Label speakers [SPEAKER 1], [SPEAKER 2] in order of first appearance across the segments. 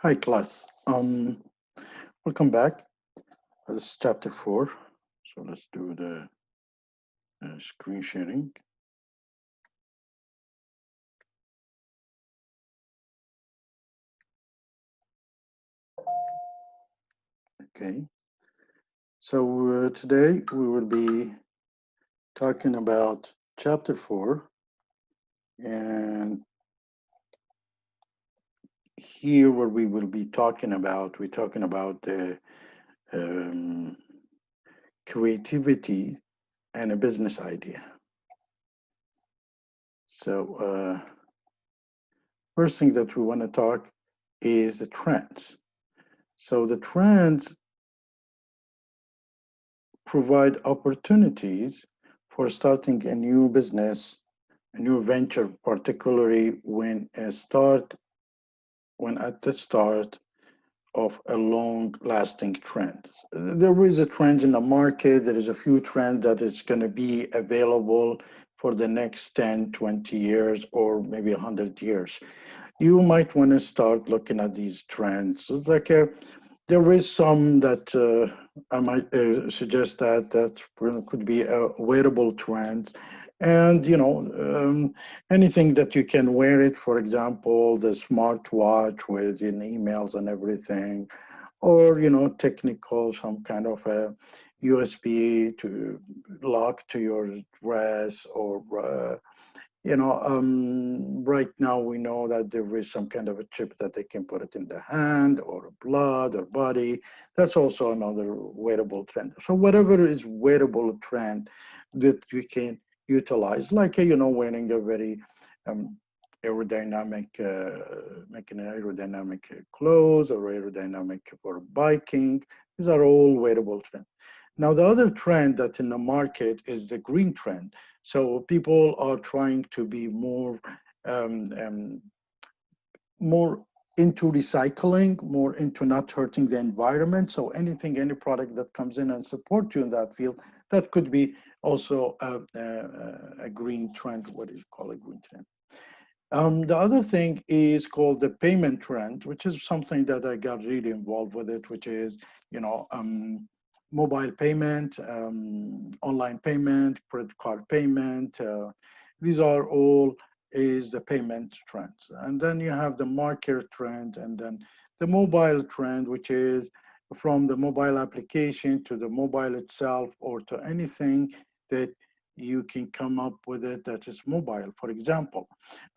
[SPEAKER 1] Hi, class. Welcome back. This is chapter 4. So let's do the screen sharing. Okay. So today we will be talking about chapter 4. And here what we will be talking about, we're talking about the um, creativity and a business idea. So first thing that we want to talk is the trends. So the trends provide opportunities for starting a new business, a new venture, particularly when at the start of a long-lasting trend. There is a trend in the market. There is a few trends that is going to be available for the next 10, 20 years, or maybe 100 years. You might want to start looking at these trends. It's like there is some that I might suggest that could be a wearable trend, and anything that you can wear it. For example, the smartwatch with emails and everything, or technical, some kind of a USB to lock to your dress, or right now we know that there is some kind of a chip that they can put it in the hand or blood or body. That's also another wearable trend. So whatever is wearable trend that you can utilize, like wearing a very um, aerodynamic, making aerodynamic clothes or aerodynamic for biking. These are all wearable trends. Now, the other trend that's in the market is the green trend. So people are trying to be um, um, more into recycling, more into not hurting the environment. So any product that comes in and support you in that field, that could be also a green trend. What do you call a green trend? The other thing is called the payment trend, which is something that I got really involved with it, which is, you know, um, mobile payment, online payment, credit card payment. These are all is the payment trends. And then you have the market trend, and then the mobile trend, which is from the mobile application to the mobile itself, or to anything that you can come up with it that is mobile. For example,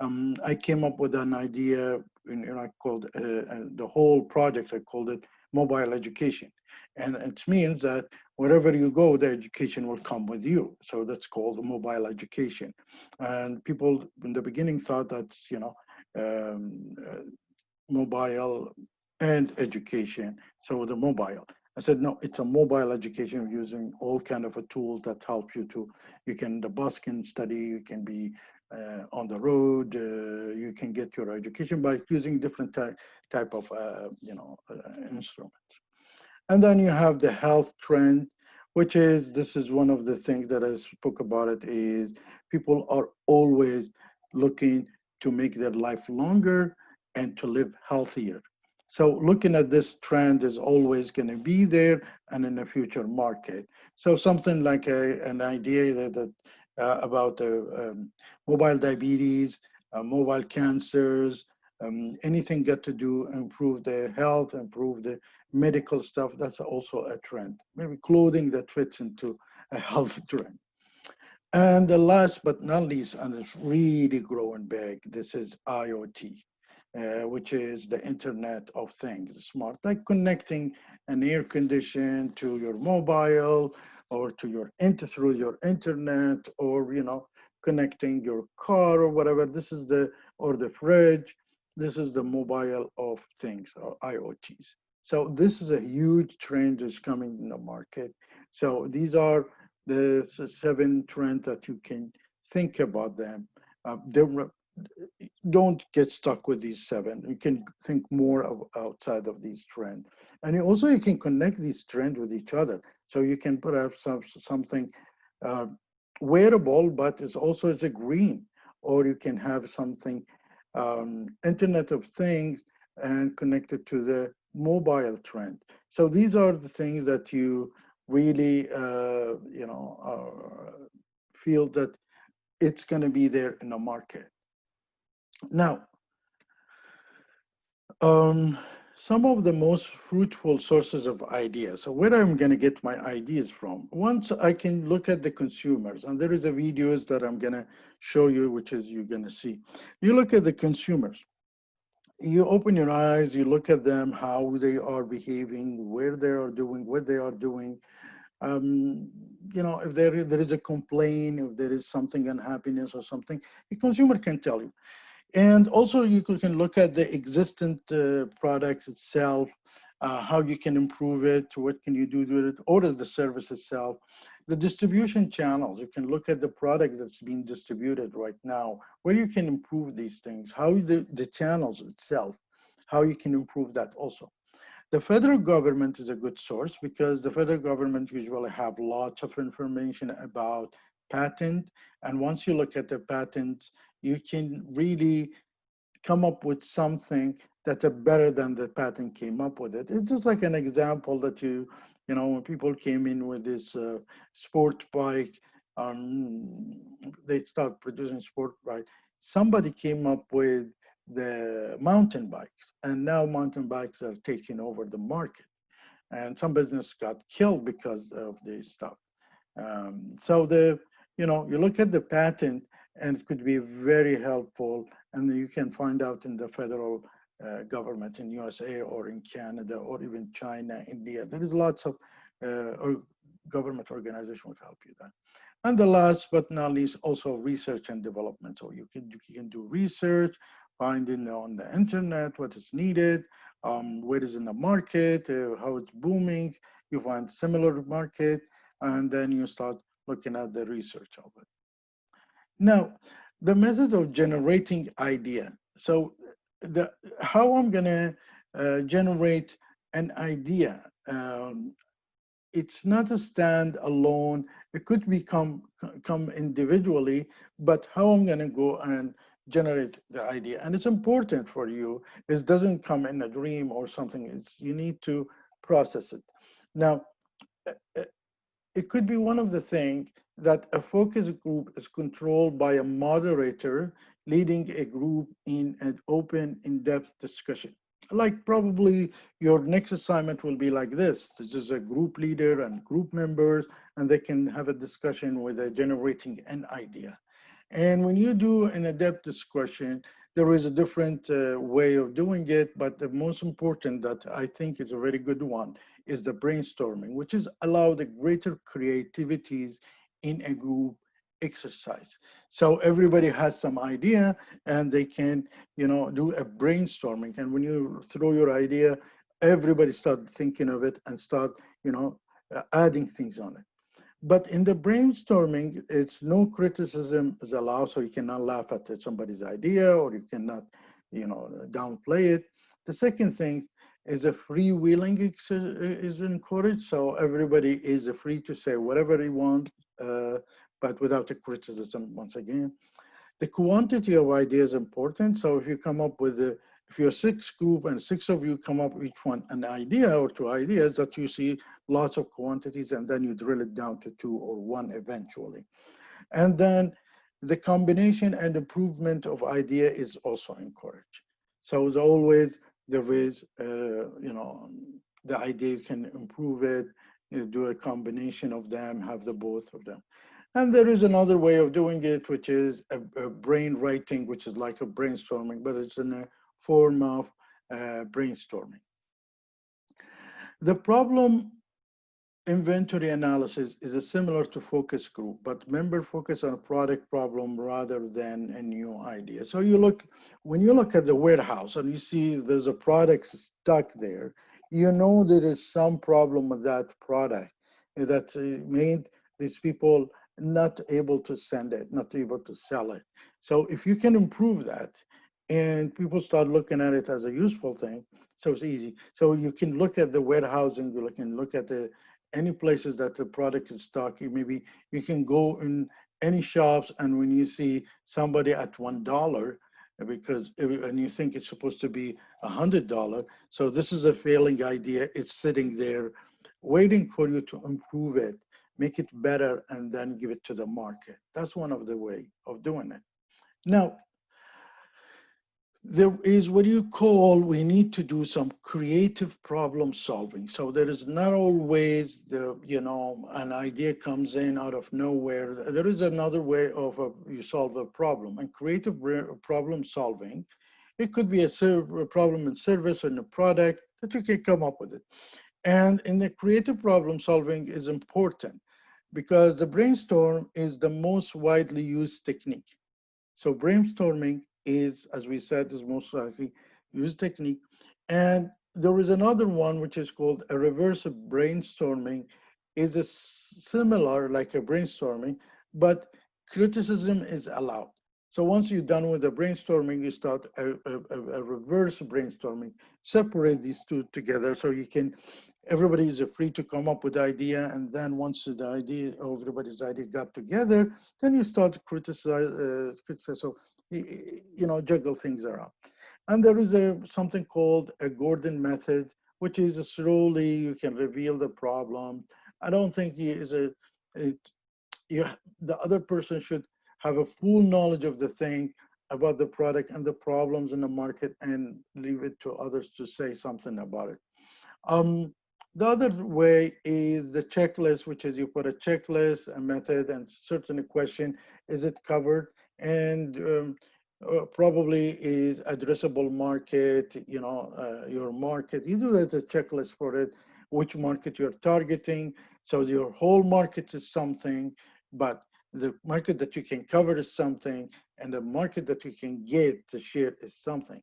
[SPEAKER 1] I came up with an idea, I called the whole project, I called it mobile education. And it means that wherever you go, the education will come with you. So that's called mobile education. And people in the beginning thought that's, mobile and education. So the mobile. I said, no, it's a mobile education using all kind of a tools that help you to, the bus can study, you can be on the road, you can get your education by using different type of, instruments. And then you have the health trend, which is, this is one of the things that I spoke about it, is people are always looking to make their life longer and to live healthier. So looking at this trend is always going to be there and in the future market. So something like an idea about mobile diabetes, mobile cancers, anything got to do improve the health, improve the medical stuff, that's also a trend. Maybe clothing that fits into a health trend. And the last but not least, and it's really growing big, this is IoT, which is the Internet of Things, smart, like connecting an air condition to your mobile, or to through your internet, or connecting your car or whatever. This is or the fridge. This is the mobile of things, or IoTs. So this is a huge trend that's coming in the market. So these are the seven trends that you can think about them. Don't get stuck with these seven. You can think more outside of these trends, and you can connect these trends with each other. So you can put up something uh, wearable, but it's a green, or you can have something Internet of Things and connected to the mobile trend. So these are the things that you really, feel that it's going to be there in the market. Now, um, some of the most fruitful sources of ideas. So where I'm going to get my ideas from? Once I can look at the consumers, and there is a videos that I'm going to show you, which is you're going to see. You look at the consumers. You open your eyes, you look at them, how they are behaving, where they are doing, what they are doing. If there is a complaint, if there is something unhappiness or something, the consumer can tell you. And also you can look at the existing products itself, how you can improve it, what can you do with it, or the service itself. The distribution channels, you can look at the product that's being distributed right now, where you can improve these things, how the channels itself, how you can improve that also. The federal government is a good source because the federal government usually have lots of information about patent. And once you look at the patent, you can really come up with something that are better than the patent came up with it. It's just like an example that when people came in with this sport bike, they start producing sport bike. Somebody came up with the mountain bikes, and now mountain bikes are taking over the market. And some business got killed because of this stuff. So you look at the patent, and it could be very helpful, and you can find out in the federal government in USA or in Canada or even China, India. There is lots of government organization would help you there. And the last but not least, also research and development. So you can do research, finding on the internet what is needed, what is in the market, how it's booming. You find similar market, and then you start looking at the research of it. Now, the method of generating idea. So how I'm gonna generate an idea. It's not a stand alone. It could come individually, but how I'm gonna go and generate the idea. And it's important for you. It doesn't come in a dream or something. You need to process it. Now, uh, it could be one of the things that a focus group is controlled by a moderator leading a group in an open, in-depth discussion. Like probably your next assignment will be like this. This is a group leader and group members, and they can have a discussion with generating an idea. And when you do an in-depth discussion, there is a different way of doing it, but the most important that I think is a very good one is the brainstorming, which is allow the greater creativities in a group exercise. So everybody has some idea and they can, do a brainstorming. And when you throw your idea, everybody start thinking of it and start, adding things on it. But in the brainstorming, it's no criticism is allowed, so you cannot laugh at somebody's idea or you cannot, downplay it. The second thing is a freewheeling is encouraged, so everybody is free to say whatever they want, but without a criticism once again. The quantity of ideas is important, so if you come up with if you're six group and six of you come up each one an idea or two ideas, that you see lots of quantities, and then you drill it down to two or one eventually. And then the combination and improvement of idea is also encouraged. So as always, there is, the idea you can improve it, you do a combination of them, have the both of them. And there is another way of doing it, which is a brain writing, which is like a brainstorming, but it's in a form of brainstorming. The problem inventory analysis is a similar to focus group, but member focus on a product problem rather than a new idea. So when you look at the warehouse and you see there's a product stuck there, there is some problem with that product that made these people not able to send it, not able to sell it. So if you can improve that and people start looking at it as a useful thing, so it's easy. So you can look at the warehousing, you can look at any places that the product is stock. Maybe you can go in any shops, and when you see somebody at $1, because and you think it's supposed to be $100. So this is a failing idea. It's sitting there waiting for you to improve it, make it better, and then give it to the market. That's one of the way of doing it. Now, there is what you call, we need to do some creative problem solving. So there is not always an idea comes in out of nowhere. There is another way of you solve a problem. And creative problem solving, it could be a problem in service or in a product that you can come up with it. And in the creative problem solving is important because the brainstorm is the most widely used technique. So brainstorming is, as we said, is most likely used technique. And there is another one which is called a reverse brainstorming, is a similar like a brainstorming, but criticism is allowed. So once you're done with the brainstorming, you start a reverse brainstorming. Separate these two together so you can, everybody is free to come up with the idea, and then once the idea, everybody's idea got together, then you start to criticize, so juggle things around. And there is something called a Gordon method, which is slowly you can reveal the problem. I don't think the other person should have a full knowledge of the thing about the product and the problems in the market, and leave it to others to say something about it. Um, the other way is the checklist, which is you put a checklist, a method, and certain question, is it covered? And probably is addressable market, your market. You do as a checklist for it, which market you're targeting. So your whole market is something, but the market that you can cover is something, and the market that you can get to share is something.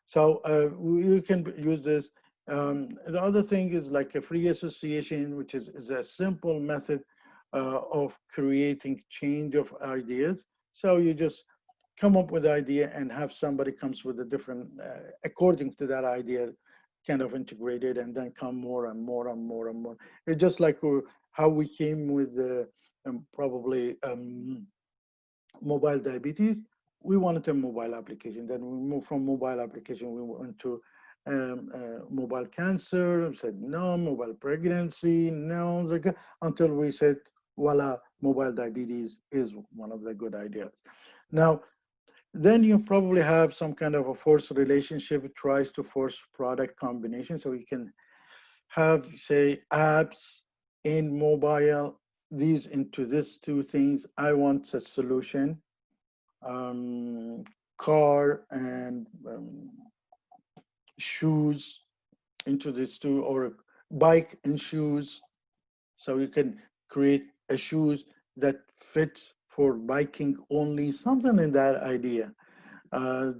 [SPEAKER 1] So you can use this. The other thing is like a free association, which is a simple method of creating change of ideas. So you just come up with the idea and have somebody comes with a different, according to that idea, kind of integrated, and then come more and more and more and more. It's just like how we came with probably mobile diabetes. We wanted a mobile application. Then we moved from mobile application, we went to mobile cancer. We said no, mobile pregnancy, no, until we said, voila, mobile diabetes is one of the good ideas. Now, then you probably have some kind of a forced relationship. It tries to force product combination. So you can have, say, apps in mobile, these into these two things. I want a solution, car and shoes into these two, or bike and shoes. So you can create a shoes that fits for biking only, something in that idea.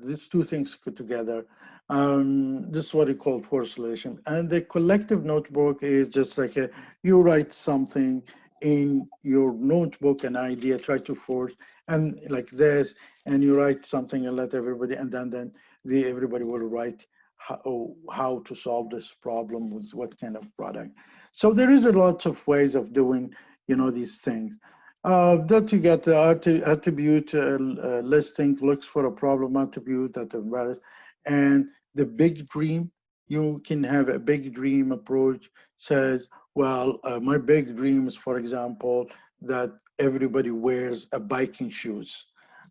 [SPEAKER 1] These two things put together. This is what we call force relation. And the collective notebook is just like you write something in your notebook, an idea, try to force, and like this, and you write something and let everybody, and then everybody will write how to solve this problem with what kind of product. So there is a lot of ways of doing, these things. That you get the attribute listing, looks for a problem attribute that varies, and the big dream. You can have a big dream approach. Says, well, my big dream is, for example, that everybody wears a biking shoes.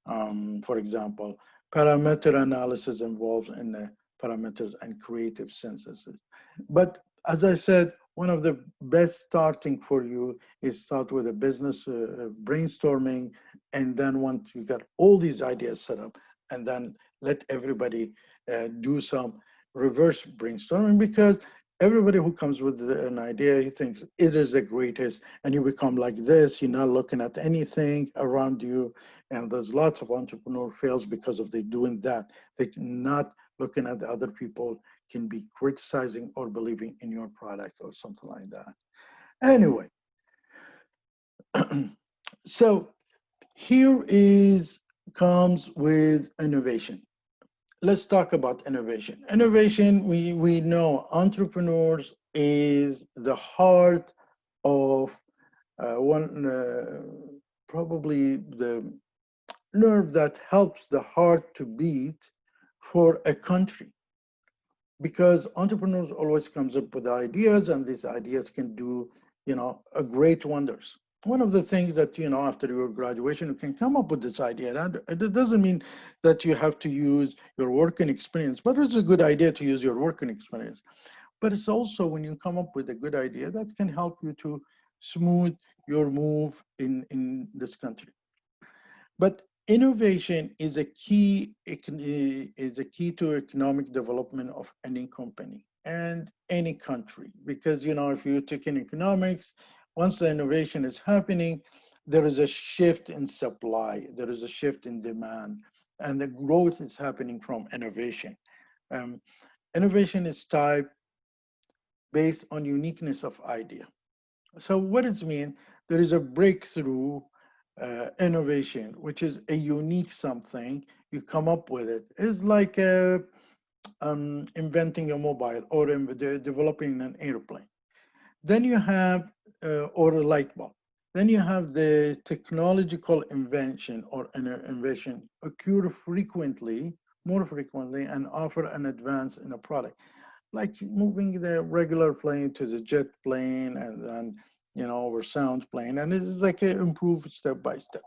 [SPEAKER 1] For example, parameter analysis involved in the parameters and creative synthesis. But as I said, one of the best starting for you is start with a business brainstorming, and then once you got all these ideas set up, and then let everybody do some reverse brainstorming, because everybody who comes with an idea, he thinks it is the greatest, and you become like this. You're not looking at anything around you, and there's lots of entrepreneur fails because of they doing that. They're not looking at the other people, can be criticizing or believing in your product or something like that. Anyway, so here comes with innovation. Let's talk about innovation. Innovation, we know entrepreneurs is the heart of probably the nerve that helps the heart to beat for a country, because entrepreneurs always comes up with ideas, and these ideas can do, a great wonders. One of the things that, after your graduation you can come up with this idea, and it doesn't mean that you have to use your working experience, but it's a good idea to use your working experience. But it's also when you come up with a good idea that can help you to smooth your move in this country. But innovation is a key to economic development of any company and any country, because if you take in economics, once the innovation is happening, there is a shift in supply, there is a shift in demand, and the growth is happening from innovation. Um, Innovation is type based on uniqueness of idea. So what does it mean? There is a breakthrough innovation, which is a unique something. You come up with it. It's like inventing a mobile or developing an airplane. Then you have, or a light bulb. Then you have the technological invention or an invention occur frequently, more frequently, and offer an advance in a product, like moving the regular plane to the jet plane, and then or sound plane, and it's like an improved step by step.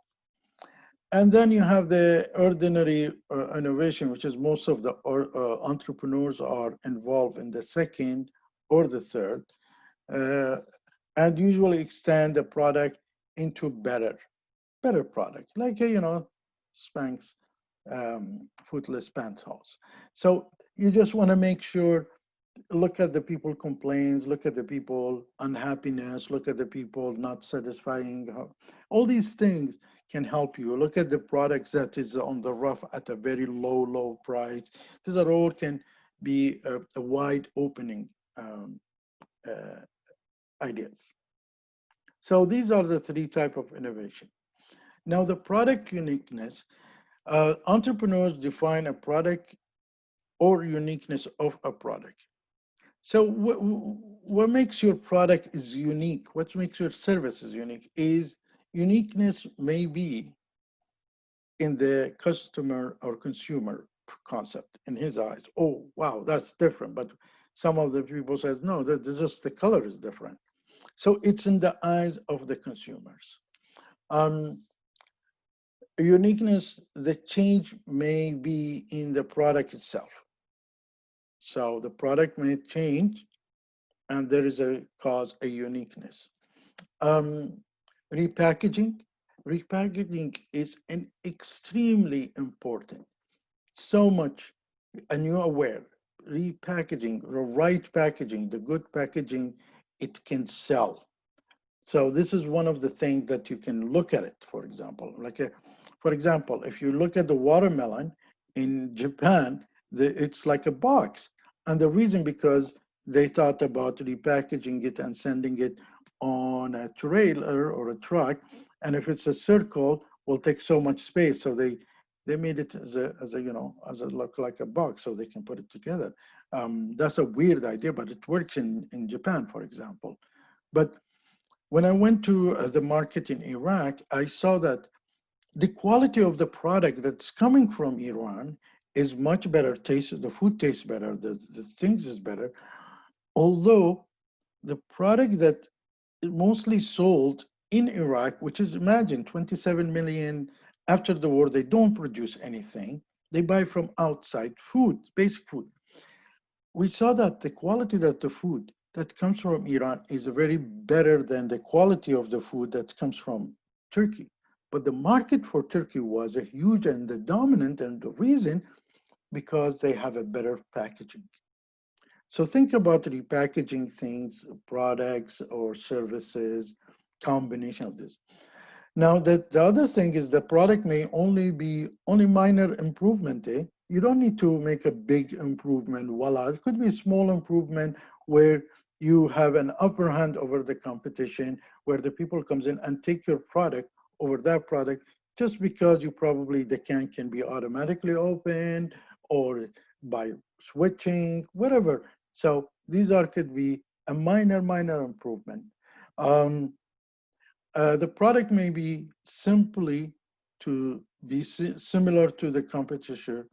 [SPEAKER 1] And then you have the ordinary innovation, which is most of the entrepreneurs are involved in the second or the third, uh, and usually extend the product into better product, like Spanx footless pantyhose. So you just want to make sure, look at the people complaints, look at the people unhappiness, look at the people not satisfying. All these things can help you. Look at the products that is on the rough at a very low price. These are all can be a wide opening uh, ideas. So these are the three type of innovation. Now the product uniqueness, entrepreneurs define a product or uniqueness of a product. So what makes your product is unique, what makes your service is unique, is uniqueness may be in the customer or consumer concept in his eyes. Oh, wow, that's different. But some of the people says, no, that just the color is different. So it's in the eyes of the consumers. Um, Uniqueness, the change may be in the product itself. So the product may change, and there is a cause a uniqueness. Um, repackaging. Repackaging is an extremely important. So much, and you're aware, repackaging, the right packaging, the good packaging, it can sell. So this is one of the things that you can look at it, for example. For example, if you look at the watermelon in Japan, it's like a box. And the reason because they thought about repackaging it and sending it on a trailer or a truck. And if it's a circle, will take so much space. So they made it as a as a look like a box so they can put it together. That's a weird idea, but it works in Japan, for example. But when I went to the market in Iraq, I saw that the quality of the product that's coming from Iran is much better. The food tastes better, the things is better. Although the product that is mostly sold in Iraq, which is, imagine 27 million after the war, they don't produce anything. They buy from outside food, basic food. We saw that the quality that the food that comes from Iran is very better than the quality of the food that comes from Turkey. But the market for Turkey was a huge and the dominant, and the reason because they have a better packaging. So think about repackaging things, products or services, combination of this. Now, the other thing is the product may only be only minor improvement. You don't need to make a big improvement. Voila, it could be a small improvement where you have an upper hand over the competition, where the people comes in and take your product over that product just because you probably the can be automatically opened or by switching, whatever. So these are could be a minor improvement. The product may be simply to be similar to the competition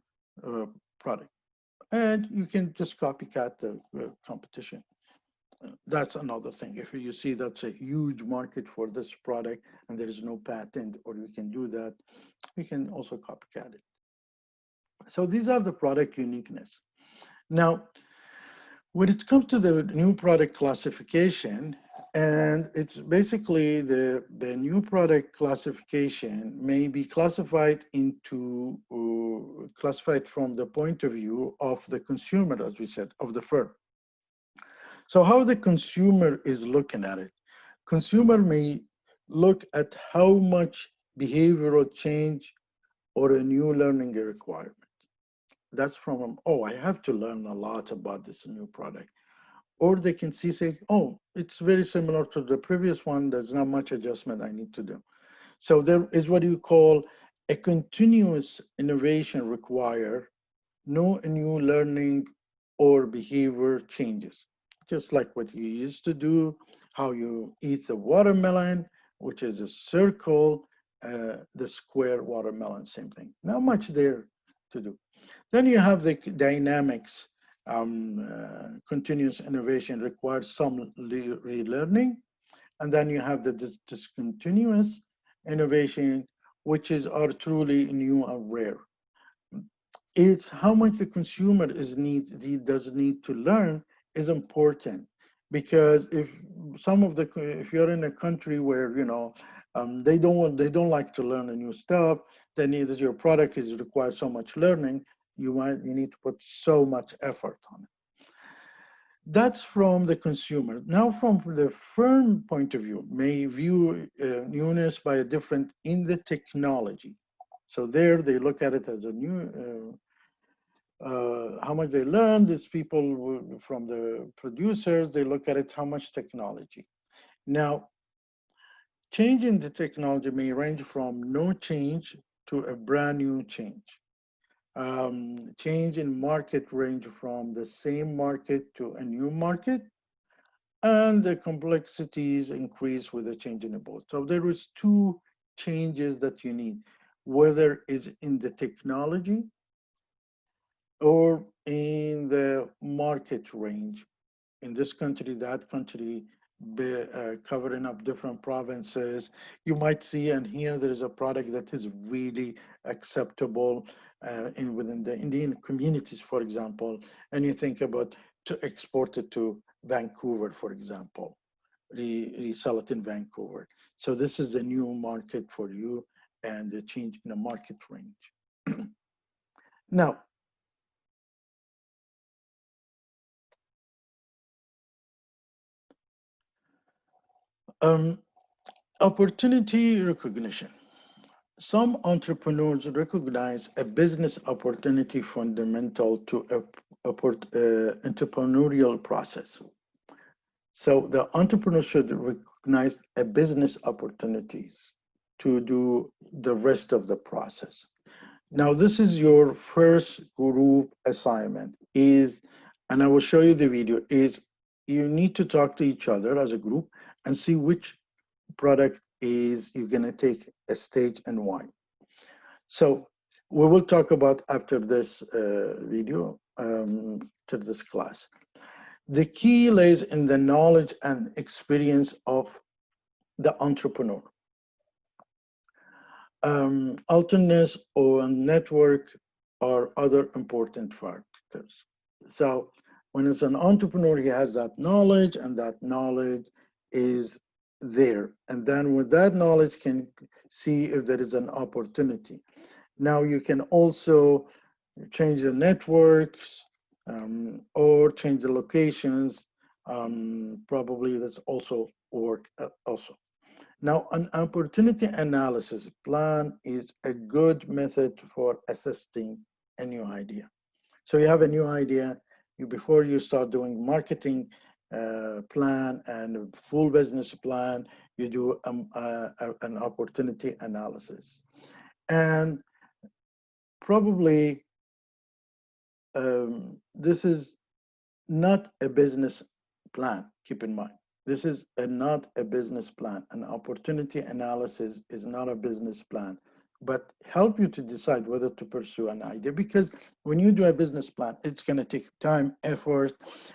[SPEAKER 1] product. And you can just copycat the competition. That's another thing. If you see that's a huge market for this product and there is no patent, or you can do that, you can also copycat it. So these are the product uniqueness. Now, when it comes to the new product classification, and it's basically the new product classification may be classified into, classified from the point of view of the consumer, as we said, of the firm. So how the consumer is looking at it. Consumer may look at how much behavioral change or a new learning requirement. That's from, oh, I have to learn a lot about this new product. Or they can see, say, oh, it's very similar to the previous one. There's not much adjustment I need to do. So there is what you call a continuous innovation require no new learning or behavior changes. Just like what you used to do, how you eat the watermelon, which is a circle, the square watermelon, same thing. Not much there to do. Then you have the dynamics. Continuous innovation requires some relearning. And then you have the discontinuous innovation, which are truly new and rare. It's how much the consumer does need to learn is important, because if you're in a country where they don't like to learn a new stuff, then either your product is requires so much learning, you need to put so much effort on it. That's from the consumer. Now, from the firm point of view, may view newness by a different in the technology. So there, they look at it as a new, how much they learn. These people from the producers, they look at it, how much technology. Now, change in the technology may range from no change to a brand new change. Change in market range from the same market to a new market, and the complexities increase with the change in the both. So there is two changes that you need, whether it's in the technology or in the market range. In this country, that country, covering up different provinces. You might see and hear there is a product that is really acceptable within the Indian communities, for example, and you think about to export it to Vancouver, for example, resell it in Vancouver. So this is a new market for you and a change in the market range. Now, opportunity recognition. Some entrepreneurs recognize a business opportunity fundamental to entrepreneurial process. So the entrepreneur should recognize a business opportunities to do the rest of the process. Now, this is your first group assignment and I will show you the video, is you need to talk to each other as a group and see which product is you're going to take a stage and why. So we will talk about after this video, to this class. The key lays in the knowledge and experience of the entrepreneur. Alterness or network are other important factors. So when it's an entrepreneur, he has that knowledge, and that knowledge is there. And then with that knowledge can see if there is an opportunity. Now you can also change the networks or change the locations. Probably that's also work also. Now, an opportunity analysis plan is a good method for assessing a new idea. So you have a new idea, before you start doing marketing plan and full business plan, you do an opportunity analysis. And probably this is not a business plan, keep in mind. This is not a business plan. An opportunity analysis is not a business plan. but help you to decide whether to pursue an idea. Because when you do a business plan, it's going to take time, effort,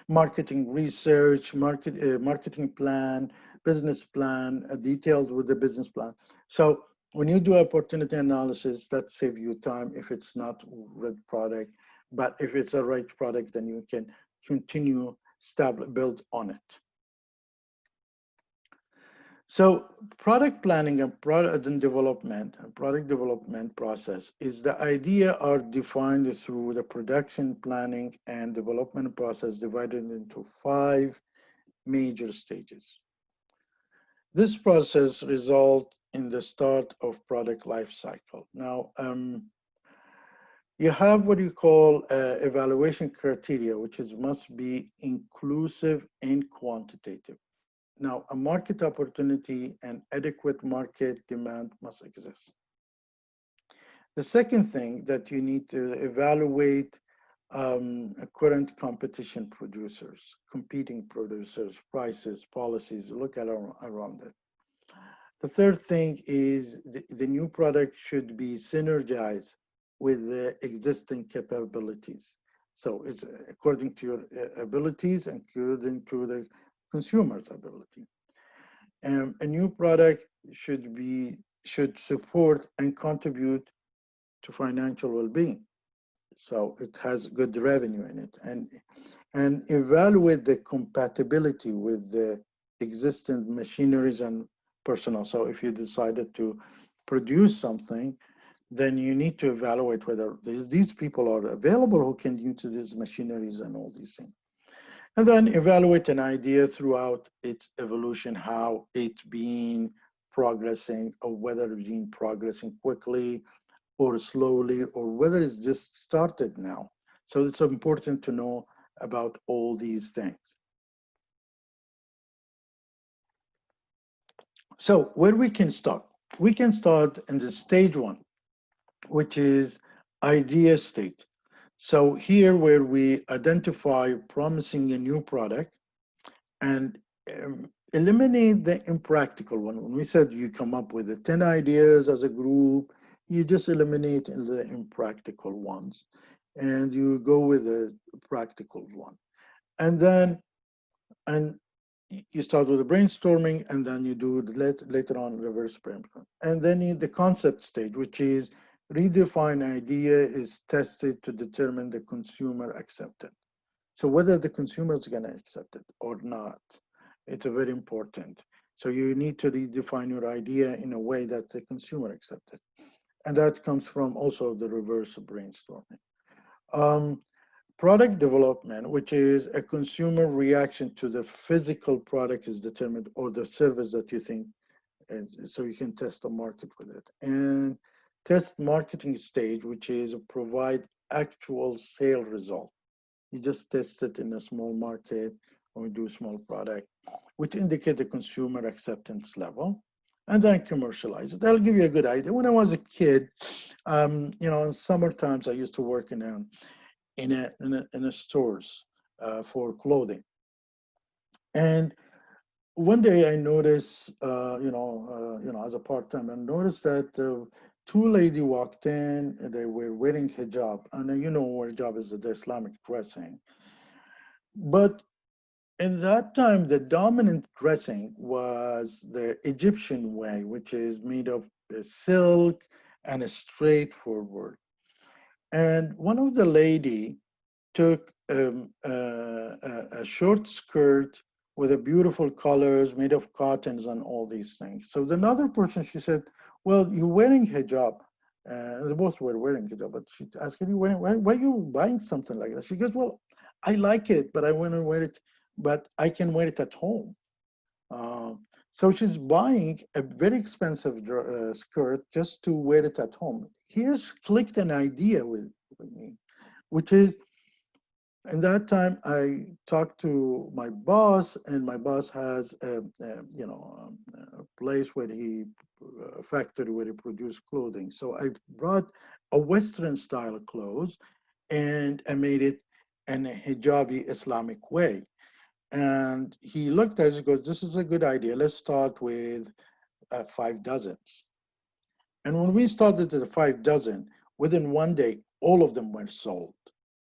[SPEAKER 1] marketing research, marketing plan, business plan, details with the business plan. So when you do opportunity analysis, that saves you time if it's not right product. But if it's a right product, then you can continue build on it. So product planning and product development process is the idea are defined through the production planning and development process divided into 5 major stages. This process results in the start of product life cycle. Now, you have what you call evaluation criteria, which is must be inclusive and quantitative. Now, a market opportunity and adequate market demand must exist. The second thing that you need to evaluate current competition producers, competing producers, prices, policies, look at around it. The third thing is the new product should be synergized with the existing capabilities. So it's according to your abilities and according to the consumer's ability. A new product should support and contribute to financial well-being. So it has good revenue in it, and evaluate the compatibility with the existing machineries and personnel. So if you decided to produce something, then you need to evaluate whether these people are available who can use these machineries and all these things. And then evaluate an idea throughout its evolution, how it's been progressing, or whether it's been progressing quickly or slowly, or whether it's just started now. So it's important to know about all these things. So where we can start? We can start in the stage 1, which is idea stage. So here where we identify promising a new product and eliminate the impractical one. When we said you come up with the 10 ideas as a group, you just eliminate the impractical ones and you go with the practical one. And then you start with the brainstorming, and then you do later on reverse brainstorming. And then the concept stage, which is redefine idea is tested to determine the consumer acceptance. So whether the consumer is going to accept it or not, it's very important. So you need to redefine your idea in a way that the consumer accepts it. And that comes from also the reverse brainstorming. Product development, which is a consumer reaction to the physical product is determined, or the service that you think, so you can test the market with it. And test marketing stage, which is provide actual sale result. You just test it in a small market or do a small product, which indicate the consumer acceptance level, and then commercialize it. That'll give you a good idea. When I was a kid, in summer times, I used to work in a stores for clothing. And one day I noticed, as a part-time, I noticed that 2 ladies walked in, and they were wearing hijab. And you know what hijab is, the Islamic dressing. But in that time, the dominant dressing was the Egyptian way, which is made of silk and a straightforward. And one of the lady took a short skirt with a beautiful colors made of cottons and all these things. So the another person, she said, well, you're wearing hijab. They both were wearing hijab, but she asked me, why are you buying something like that? She goes, well, I like it, but I want to wear it, but I can wear it at home. So she's buying a very expensive skirt just to wear it at home. Here's clicked an idea with me, which is, in that time, I talked to my boss, and my boss has a place where a factory where he produces clothing. So I brought a Western style clothes, and I made it in a hijabi Islamic way. And he looked at it and goes, this is a good idea. Let's start with 5 dozens. And when we started at the 5 dozen, within one day, all of them were sold.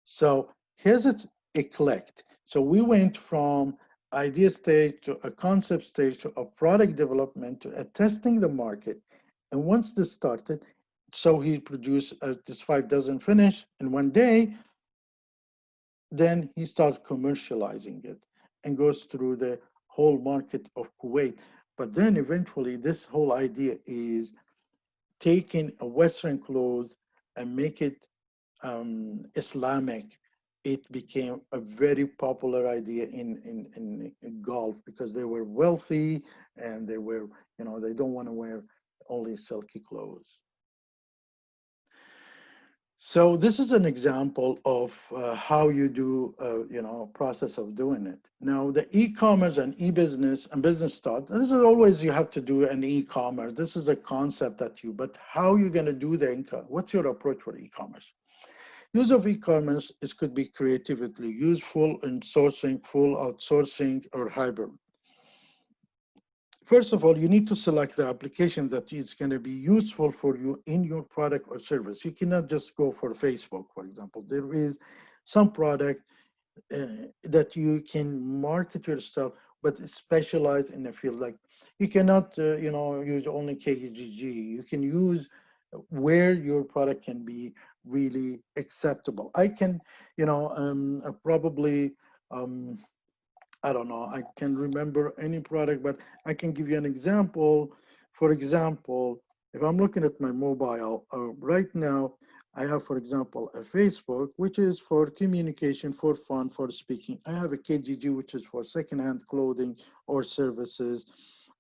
[SPEAKER 1] So here's a clicked. So we went from idea stage to a concept stage to a product development to a testing the market. And once this started, so he produced this 5 dozen finish in one day, then he starts commercializing it and goes through the whole market of Kuwait. But then eventually this whole idea is taking a Western clothes and make it Islamic. It became a very popular idea in Gulf because they were wealthy and they were, they don't want to wear only silky clothes. So this is an example of how you do, process of doing it. Now, the e-commerce and e-business and business start, this is always you have to do an e-commerce. This is a concept that but how you're going to do the income? What's your approach for e-commerce? Use of e-commerce could be creatively useful in sourcing, full outsourcing, or hybrid. First of all, you need to select the application that is going to be useful for you in your product or service. You cannot just go for Facebook, for example. There is some product that you can market your stuff, but specialize in a field. Like you cannot, use only KGG. You can use where your product can be really acceptable. I can, probably. I don't know, I can remember any product, but I can give you an example. For example, if I'm looking at my mobile right now, I have, for example, a Facebook, which is for communication, for fun, for speaking. I have a KGG, which is for secondhand clothing or services,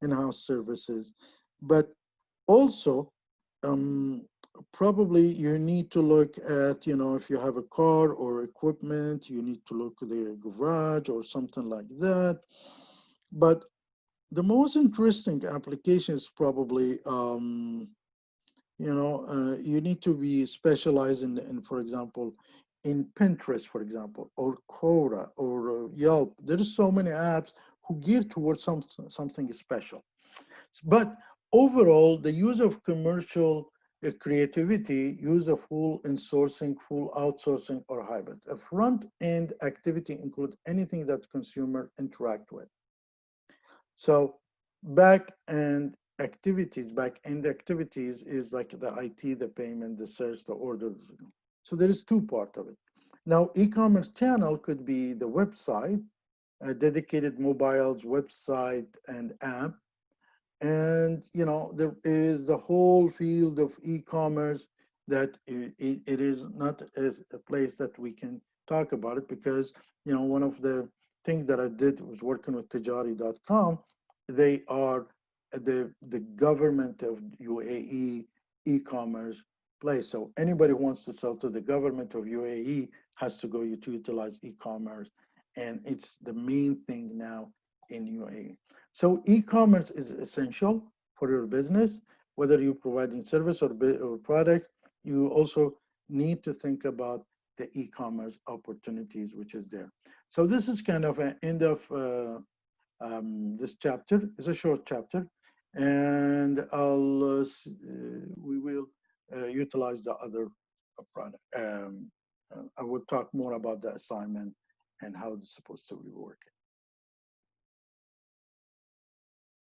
[SPEAKER 1] in-house services. But also, um, probably you need to look at, if you have a car or equipment, you need to look at the garage or something like that. But the most interesting application is probably, you need to be specialized in, for example, in Pinterest, for example, or Quora or Yelp. There's so many apps who gear towards something special. But overall, the use of commercial creativity, use of full insourcing, full outsourcing, or hybrid. A front-end activity include anything that consumer interact with. So back-end activities is like the IT, the payment, the search, the orders. So there is two parts of it. Now, e-commerce channel could be the website, a dedicated mobiles website and app, and there is the whole field of e-commerce that it is not as a place that we can talk about it because one of the things that I did was working with Tijari.com. They are the government of UAE e-commerce place. So anybody who wants to sell to the government of UAE has to go to utilize e-commerce, and it's the main thing now in UAE. So e-commerce is essential for your business, whether you're providing service or product. You also need to think about the e-commerce opportunities which is there. So this is kind of an end of this chapter. It's a short chapter, and we will utilize the other product. I will talk more about the assignment and how it's supposed to be working.